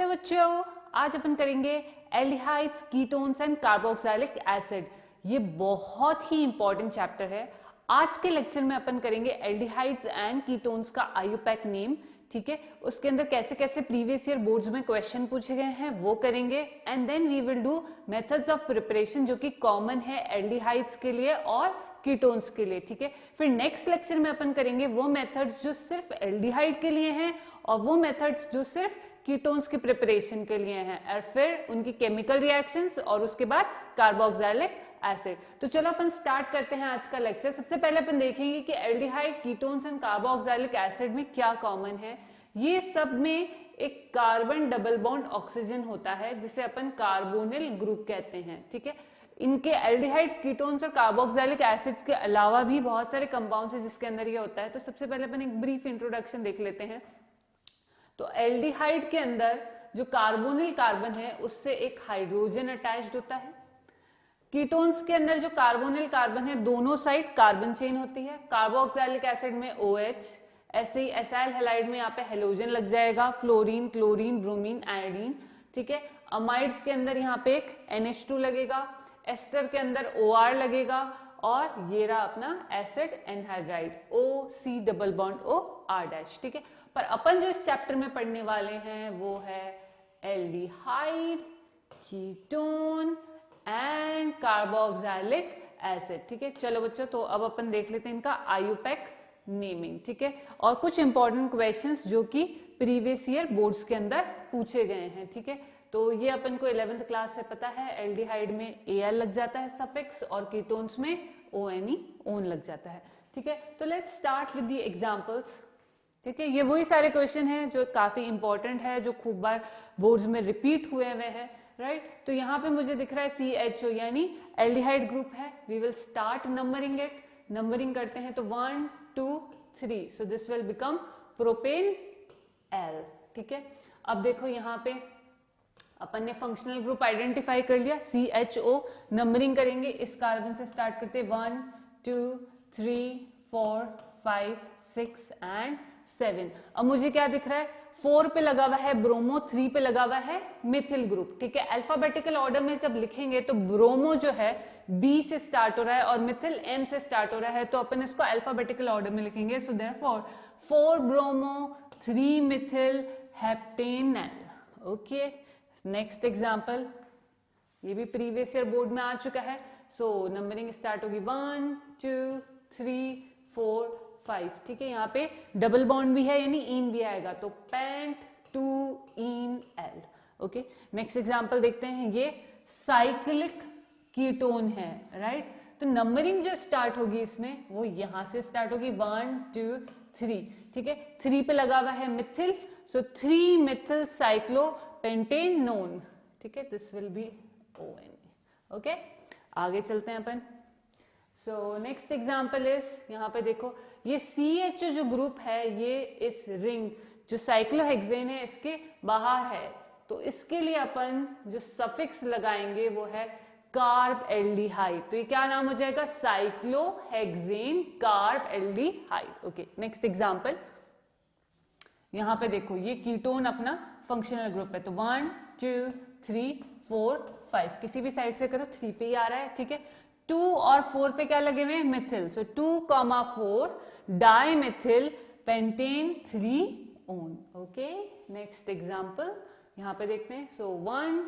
Hello बच्चों, आज अपन करेंगे aldehydes, ketones and carboxylic acid. ये बहुत ही इंपॉर्टेंट चैप्टर है। आज के लेक्चर में अपन करेंगे एल्डिहाइड्स एंड कीटोन्स का आयुपैक नेम, ठीक है। उसके अंदर कैसे कैसे प्रीवियस ईयर बोर्ड्स में क्वेश्चन पूछे गए हैं वो करेंगे, and then we will do methods of preparation जो कि कॉमन है एल्डिहाइड्स के लिए और कीटोन्स के लिए, ठीक है। फिर नेक्स्ट लेक्चर में अपन करेंगे वो मेथड्स जो सिर्फ एल्डिहाइड के लिए हैं और वो मेथड्स जो सिर्फ कीटोन्स की प्रिपरेशन के लिए हैं, और फिर उनकी केमिकल रिएक्शंस और उसके बाद कार्बोक्सिलिक एसिड। तो चलो अपन स्टार्ट करते हैं आज का लेक्चर। सबसे पहले अपन देखेंगे कि aldehyde, ketones and carboxylic acid में क्या कॉमन है। ये सब में एक कार्बन डबल बॉन्ड ऑक्सीजन होता है जिसे अपन कार्बोनिल ग्रुप कहते हैं, ठीक है। इनके एल्डिहाइड्स, कीटोन्स और कार्बोक्सिलिक एसिड्स के अलावा भी बहुत सारे कंपाउंड्स हैं जिसके अंदर ये होता है। तो सबसे पहले अपन एक ब्रीफ इंट्रोडक्शन देख लेते हैं। तो एल्डिहाइड के अंदर जो कार्बोनिल कार्बन है उससे एक हाइड्रोजन अटैच्ड होता है। कीटोन्स के अंदर जो कार्बोनिल कार्बन है दोनों साइड कार्बन चेन होती है। कार्बोक्सिलिक एसिड में OH, ऐसे ही एसाइल हैलाइड में यहाँ पे हेलोजन लग जाएगा, फ्लोरीन, क्लोरीन, ब्रोमीन, आयोडीन, ठीक है। अमाइड्स के अंदर यहाँ पे एक NH2 लगेगा, एस्टर के अंदर OR लगेगा, और ये रहा अपना acid anhydride OC double bond OR-, ठीक है। पर अपन जो इस चैप्टर में पढ़ने वाले हैं वो है aldehyde, ketone and carboxylic acid, ठीक है। चलो बच्चों, तो अब अपन देख लेते हैं इनका आयुपैक नेमिंग, ठीक है, और कुछ इंपॉर्टेंट क्वेश्चंस जो कि प्रीवियस ईयर बोर्ड्स के अंदर पूछे गए हैं, ठीक है। तो ये अपन को 11th क्लास से पता है। एल्डिहाइड में Al लग जाता है सफिक्स और कीटोन्स में ONE, ओन लग जाता है, ठीक है। तो let's start with the examples, ठीक है। ये वही सारे क्वेश्चन हैं जो काफी इंपॉर्टेंट है, जो खूब बार बोर्ड्स में रिपीट हुए हैं, राइट। तो यहाँ पे मुझे दिख रहा है CHO यानी एल्डिहाइड ग्रुप है। We will start numbering it. Numbering करते हैं तो 1 2 3, so this will become propanal L, ठीक है। अब देखो यहाँ पे अपन ने फंक्शनल ग्रुप आइडेंटिफाई कर लिया CHO। नंबरिंग करेंगे, इस कार्बन से स्टार्ट करते 1 2 3 4 5 6 एंड 7। अब मुझे क्या दिख रहा है, 4 पे लगा हुआ है ब्रोमो, 3 पे लगा हुआ है मिथिल ग्रुप, ठीक है। अल्फाबेटिकल ऑर्डर में जब लिखेंगे तो ब्रोमो जो है B से स्टार्ट हो रहा है और मिथिल M से स्टार्ट हो रहा है, तो अपन इसको अल्फाबेटिकल ऑर्डर में लिखेंगे। So therefore 4 bromo 3 Mithil heptane L, okay. Next example, ये भी प्रीवियस ईयर बोर्ड में आ चुका है। सो नंबरिंग स्टार्ट होगी 1 2 3 4 5, ठीक है। यहाँ पे डबल बॉन्ड भी है यानी इन भी आएगा, तो पेंट 2 इन L, ओके। नेक्स्ट एग्जाम्पल देखते हैं, ये साइक्लिक कीटोन है, राइट। तो नंबरिंग जो स्टार्ट होगी इसमें वो यहां से स्टार्ट होगी 1 2 3, ठीक है। 3 पे लगा हुआ है मिथिल, सो 3 मिथिल साइक्लोपेंटेनोन, ठीक है। This will be ON, okay. आगे चलते हैं अपन। सो नेक्स्ट एग्जांपल इज, यहाँ पे देखो ये CHO जो ग्रुप है ये इस रिंग जो साइक्लोहेक्सेन है इसके बाहर है, तो इसके लिए अपन जो सफिक्स लगाएंगे वो है कार्ब एल्डिहाइड। तो ये क्या नाम हो जाएगा, cyclohexane carb aldehyde, okay. Next example, यहाँ पे देखो ये कीटोन अपना फंक्शनल ग्रुप है, तो 1 2 3 4 5, किसी भी साइड से करो 3 पे ही आ रहा है, ठीक है। 2 और 4 पे क्या लगे हुए हैं, methyl, so 2,4 dimethyl pentane 3 one, okay. Next example यहाँ पे देखते हैं, सो 1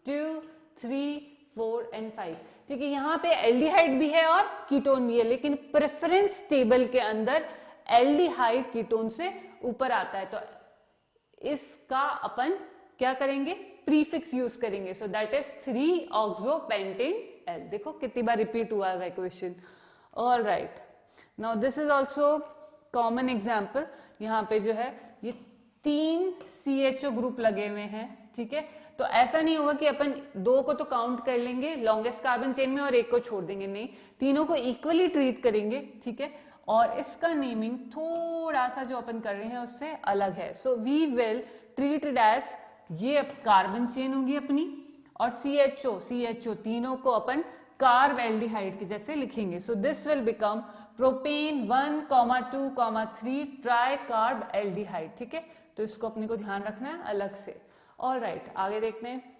2 3 4 एंड 5, ठीक है। यहाँ पे एल्डिहाइड भी है और कीटोन भी है, लेकिन प्रेफरेंस टेबल के अंदर एल्डिहाइड कीटोन से ऊपर आता है, तो इसका अपन क्या करेंगे, प्रीफिक्स यूज करेंगे। So that is three oxopentane L। देखो कितनी बार रिपीट हुआ है question. All right, now this is also common example. यहाँ पे जो है ये 3 CHO ग्रुप लगे हुए हैं, ठीक है। तो ऐसा नहीं होगा कि अपन 2 को तो काउंट कर लेंगे लॉन्गेस्ट कार्बन चेन में और 1 को छोड़ देंगे, नहीं, तीनों को इक्वली ट्रीट करेंगे, ठीक है। और इसका नेमिंग थोड़ा सा जो अपन कर रहे हैं उससे अलग है। So we will treat it as, ये कार्बन चेन होगी अपनी, और CHO तीनों को अपन कार्ब एल्डिहाइड के जैसे लिखेंगे। सो this will become propane 1,2,3 try carb aldehyde, ठीक है। तो इसको अपने को ध्यान रखना है अलग से। ऑलराइट, आगे देखते हैं।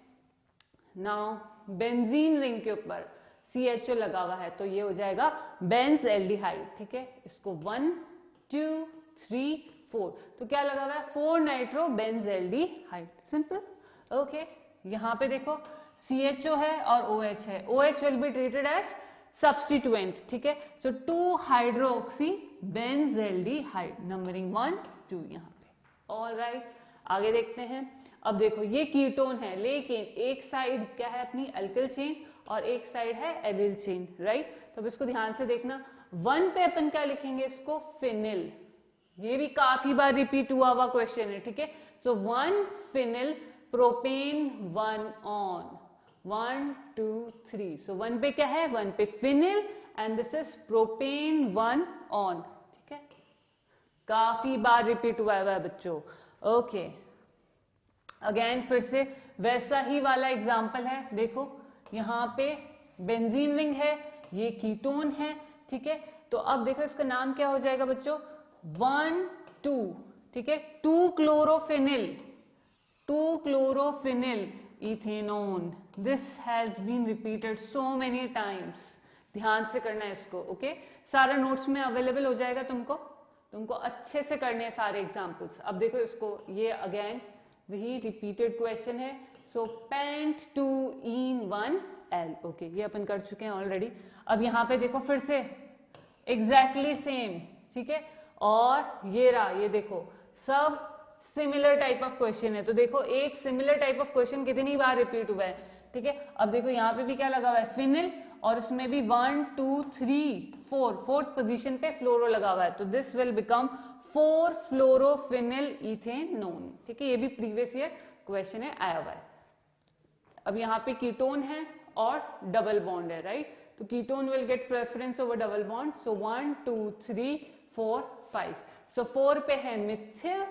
नाउ बेंजीन रिंग के ऊपर CHO लगा हुआ है तो ये हो जाएगा बेंज एल्डिहाइड, ठीक है। इसको 1 2 3 4, तो क्या लगा हुआ है 4 nitro benzaldehyde, simple. Okay, यहाँ पे देखो CHO है और OH है, OH will be treated as substituent, ठीक है। सो 2 हाइड्रोक्सी बेंजेल्डिहाइड, नंबरिंग 1 2 यहाँ पे। ऑलराइट, आगे देखते हैं। अब देखो ये कीटोन है, लेकिन एक साइड क्या है अपनी अल्किल चेन और एक साइड है एलिल चेन, राइट। तो अब इसको ध्यान से देखना। 1 पे अपन क्या लिखेंगे, इसको फिनिल, ये भी काफी बार रिपीट हुआ क्वेश्चन है, ठीक है। सो 1 फिनिल प्रोपेन 1 ऑन, 1 2 3। सो 1 पे क्या है, 1 पे phenyl and this is propane 1 on, ठीक है। काफी बार रिपीट हुआ है बच्चों। ओके, अगेन फिर से वैसा ही वाला एग्जाम्पल है। देखो यहाँ पे बेंजीन रिंग है, ये कीटोन है, ठीक है। तो अब देखो इसका नाम क्या हो जाएगा बच्चों, 1 2, ठीक है। 2 chlorophenyl, 2 chlorophenyl ethanone. This has been repeated so many times, ध्यान से करना है इसको, ओके। सारा नोट्स में अवेलेबल हो जाएगा तुमको अच्छे से करने हैं सारे एग्जाम्पल्स। अब देखो इसको, ये अगेन वही रिपीटेड क्वेश्चन है। सो पेंट 2 इन 1 एल, ओके, ये अपन कर चुके हैं ऑलरेडी। अब यहाँ पे देखो फिर से एग्जैक्टली सेम, ठीक है। और ये रहा, ये देखो सब सिमिलर टाइप ऑफ क्वेश्चन है। तो देखो एक सिमिलर टाइप ऑफ क्वेश्चन कितनी बार रिपीट हुआ है, ठीक है। अब देखो यहाँ पे भी क्या लगा हुआ है, फिनिल, और इसमें भी 1 2 3 4, फोर्थ पोजीशन पे फ्लोरो लगा हुआ है। तो दिस विल बिकम 4 फ्लोरोफिनिल इथेनोन, ठीक है। ये भी प्रीवियस ईयर क्वेश्चन है, आया हुआ है। अब यहाँ पे कीटोन है और डबल बॉन्ड है, राइट। तो ketone will get preference over double bond. So 1 2 3 4 5। So 4 पे है मिथिल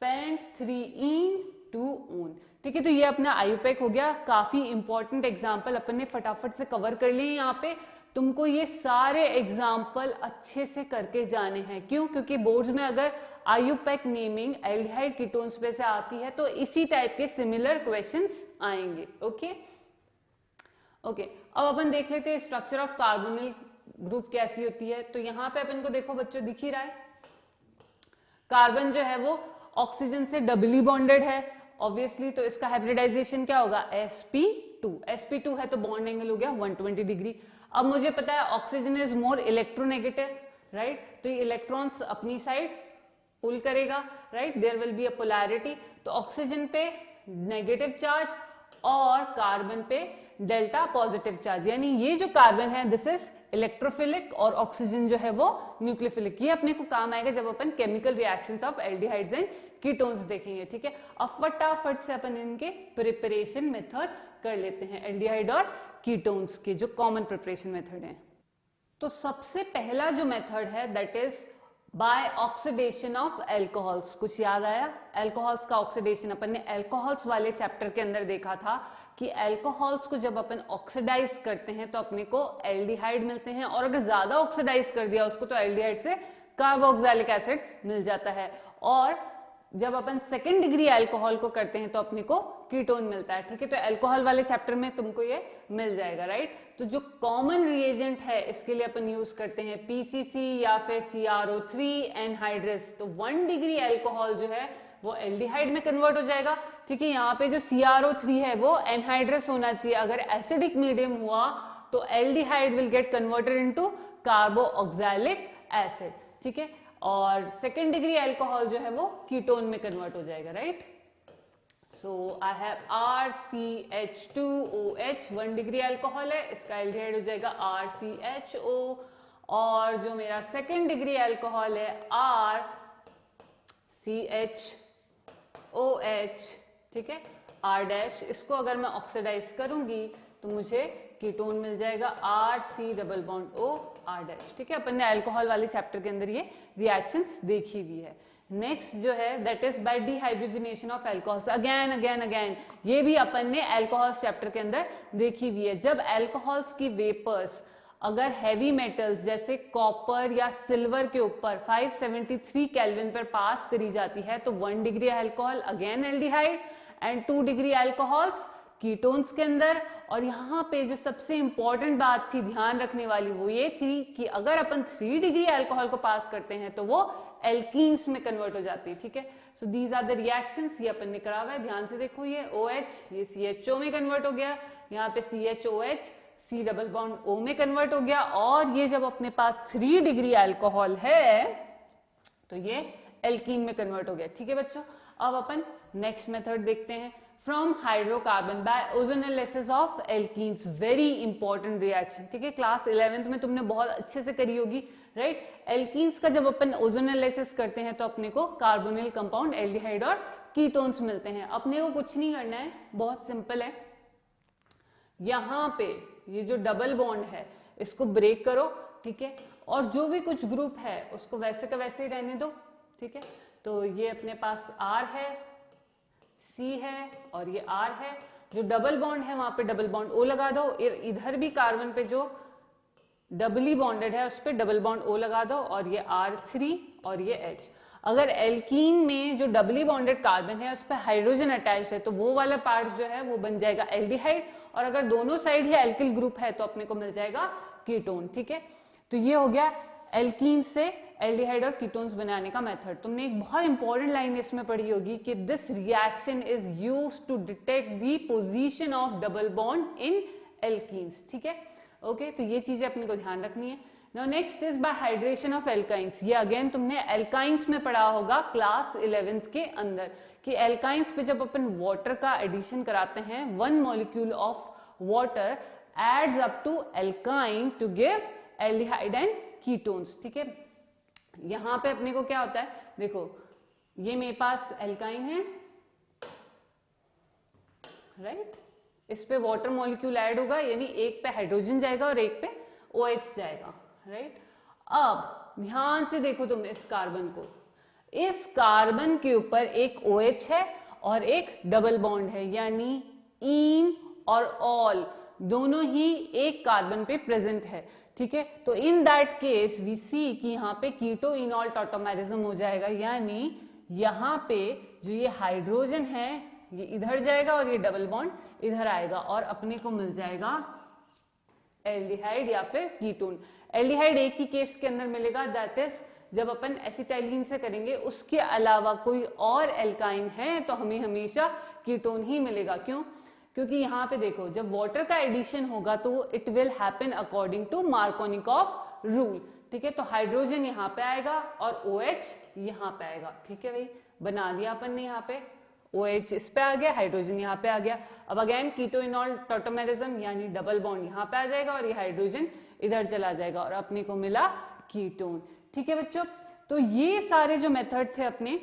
पेंट 3 इन 2 ऊन, ठीक है। तो ये अपना आयुपेक हो गया। काफी इंपॉर्टेंट एग्जाम्पल अपन ने फटाफट से कवर कर लिए। यहाँ पे तुमको ये सारे एग्जाम्पल अच्छे से करके जाने हैं। क्यों? क्योंकि बोर्ड्स में अगर आयुपेक नेमिंग एल्डिहाइड कीटोन्स पे से आती है तो इसी टाइप के सिमिलर क्वेश्चंस आएंगे, ओके। ओके, अब अपन देख लेते हैं स्ट्रक्चर ऑफ कार्बोनिल ग्रुप कैसी होती है। तो यहाँ पे अपन को देखो बच्चों दिख ही रहा है, कार्बन जो है वो ऑक्सीजन से डबली बॉन्डेड है ऑब्वियसली। तो इसका हाइब्रिडाइजेशन क्या होगा, sp2। sp2 है तो बॉन्ड एंगल हो गया 120 डिग्री। अब मुझे पता है oxygen is more electronegative, right. तो ये इलेक्ट्रॉन्स अपनी साइड पुल करेगा, right, there will be a polarity. तो ऑक्सीजन पे नेगेटिव चार्ज और कार्बन पे डेल्टा पॉजिटिव चार्ज, यानी ये जो कार्बन है दिस इज इलेक्ट्रोफिलिक और ऑक्सीजन जो है वो न्यूक्लियोफिलिक। ये अपने को काम आएगा जब अपन chemical reactions of aldehydes and ketones देखेंगे, ठीक है। अब फटाफट से अपन इनके प्रिपरेशन मेथड्स कर लेते हैं, एल्डिहाइड और कीटोन्स के जो कॉमन प्रिपरेशन मेथड हैं। तो सबसे पहला जो मेथड है that is by oxidation of alcohols. कुछ याद आया? एल्कोहल्स का ऑक्सीडेशन अपन ने एल्कोहल्स वाले चैप्टर के अंदर देखा था कि एल्कोहल्स को जब अपन ऑक्सीडाइज करते हैं तो अपने को एल्डिहाइड मिलते हैं, और अगर ज्यादा ऑक्सीडाइज कर दिया उसको तो एल्डिहाइड से कार्बोक्सिलिक एसिड मिल जाता है। और जब अपन सेकेंड डिग्री अल्कोहल को करते हैं तो अपने को कीटोन मिलता है, ठीक है। तो अल्कोहल वाले चैप्टर में तुमको ये मिल जाएगा, राइट। तो जो कॉमन रिएजेंट है इसके लिए अपन यूज करते हैं PCC या फिर CrO3 एनहाइड्रस। तो 1 डिग्री अल्कोहल जो है वो एल्डिहाइड में कन्वर्ट हो जाएगा, ठीक है। यहाँ पे जो CrO3 है वो एनहाइड्रस होना चाहिए। अगर एसिडिक मीडियम हुआ तो aldehyde will get converted into carboxylic acid, ठीक है। और सेकेंड डिग्री अल्कोहल जो है वो कीटोन में कन्वर्ट हो जाएगा, right. So I have RCH2OH, 1 degree alcohol है, इसका एल्डिहाइड हो जाएगा RCHO। और जो मेरा सेकेंड डिग्री अल्कोहल है RCHOH, ठीक है, R', इसको अगर मैं ऑक्सीडाइज करूंगी तो मुझे कीटोन मिल जाएगा RC+O R', ठीक है। अपन ने अल्कोहल वाले चैप्टर के अंदर ये रिएक्शंस देखी हुई है। नेक्स्ट जो है that is by dehydrogenation of alcohols. Again ये भी अपन ने अल्कोहल्स चैप्टर के अंदर देखी हुई है। जब अल्कोहल्स की वेपर्स अगर हैवी मेटल्स जैसे कॉपर या सिल्वर के ऊपर 573 केल्विन पर पास करी जाती है तो 1 degree alcohol again aldehyde, and 2 degree alcohols ketones के अंदर। और यहाँ पे जो सबसे इंपॉर्टेंट बात थी ध्यान रखने वाली वो ये थी कि अगर अपन 3 डिग्री अल्कोहल को पास करते हैं तो वो एल्कीन्स में कन्वर्ट हो जाती है, ठीक है। So these are the reactions, ये अपन ने करा हुआ है, ध्यान से देखो। ये OH ये CHO में कन्वर्ट हो गया, यहाँ पे CHOH C double bond O में कन्वर्ट हो गया, और ये जब अपने पास 3 डिग्री अल्कोहल है तो ये एल्कीन में कन्वर्ट हो गया, ठीक है बच्चों। अब अपन नेक्स्ट मेथड देखते हैं, from hydrocarbon by ozonolysis of alkenes, very important reaction, ठीक है। क्लास 11th में तुमने बहुत अच्छे से करी होगी, राइट। एल्कीन्स का जब अपन ओजोनोलाइसिस करते हैं तो अपने को कार्बोनिल कंपाउंड एल्डिहाइड और कीटोन्स मिलते हैं। अपने को कुछ नहीं करना है, बहुत सिंपल है। यहाँ पे ये जो डबल बॉन्ड है इसको ब्रेक करो, ठीक है, और जो भी कुछ ग्रुप है उसको वैसे का वैसे ही रहने दो, ठीक है। तो ये अपने पास R है, C है और ये R है। जो डबल बॉन्ड है वहां पे डबल बॉन्ड O लगा दो, इधर भी कार्बन पे जो डबली बॉन्डेड है उस पे डबल बॉन्ड O लगा दो, और ये R3 और ये H। अगर एल्कीन में जो डबली बॉन्डेड कार्बन है उस पे हाइड्रोजन अटैच्ड है तो वो वाला पार्ट जो है वो बन जाएगा एल्डिहाइड, और अगर दोनों साइड ही एल्किल ग्रुप है तो अपने को मिल जाएगा कीटोन, ठीक है। तो ये हो गया एल्कीन से एल्डिहाइड और कीटोन्स बनाने का मेथड। तुमने एक बहुत इंपॉर्टेंट लाइन इसमें पढ़ी होगी कि this reaction is used to detect the position of double bond in alkenes, ठीक है। ओके, तो ये चीजें अपने को ध्यान रखनी है। Now next is by hydration of alkynes. ये अगेन तुमने एल्काइंस में पढ़ा होगा क्लास 11th के अंदर कि एल्काइंस पे जब अपन वाटर का एडिशन कराते हैं, 1 molecule of water adds up to alkyne to give aldehyde and ketones, ठीक है। यहां पे अपने को क्या होता है, देखो ये मेरे पास एल्काइन है, राइट। इस पे वाटर मॉलिक्यूल ऐड होगा, यानी एक पे हाइड्रोजन जाएगा और एक पे OH जाएगा, राइट। अब ध्यान से देखो तुम इस कार्बन को, इस कार्बन के ऊपर एक OH है और एक डबल बॉन्ड है, यानी इन और ऑल दोनों ही एक कार्बन पे प्रेजेंट है, ठीक है। तो इन दैट केस वी सी कि यहाँ पे कीटो इनॉल टॉटोमेरिज्म हो जाएगा, यानी यहाँ पे जो ये हाइड्रोजन है ये इधर जाएगा और ये डबल बॉन्ड इधर आएगा, और अपने को मिल जाएगा एल्डिहाइड या फिर कीटोन। एल्डिहाइड एक ही केस के अंदर मिलेगा, दैट इज जब अपन एसिटाइलिन से करेंगे, उसके अलावा कोई और एल्काइन है तो हमें हमेशा कीटोन ही मिलेगा। क्यों? क्योंकि यहाँ पे देखो जब वाटर का एडिशन होगा तो it will happen according to Markovnikov rule, ठीक है। तो हाइड्रोजन यहाँ पे आएगा और OH यहाँ पे आएगा, ठीक है भाई, बना दिया अपन ने। यहाँ पे OH इस पे आ गया, हाइड्रोजन यहाँ पे आ गया। अब अगेन कीटो इनॉल टॉटोमेरिज्म यानी डबल बॉन्ड यहाँ पे आ जाएगा और ये हाइड्रोजन इधर चला जाएगा और अपने को मिला कीटोन, ठीक है बच्चों। तो ये सारे जो मेथड थे अपने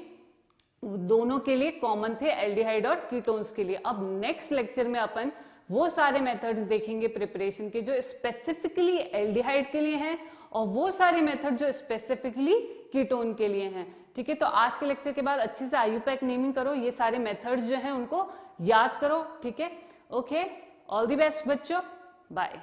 दोनों के लिए कॉमन थे, एल्डिहाइड और कीटोन्स के लिए। अब नेक्स्ट लेक्चर में अपन वो सारे मेथड्स देखेंगे प्रिपरेशन के जो स्पेसिफिकली एल्डिहाइड के लिए हैं और वो सारे मेथड जो स्पेसिफिकली कीटोन के लिए हैं, ठीक है। तो आज के लेक्चर के बाद अच्छे से IUPAC नेमिंग करो, ये सारे मेथड्स जो हैं उनको याद करो, ठीक है। ओके, ऑल द बेस्ट बच्चों, बाय।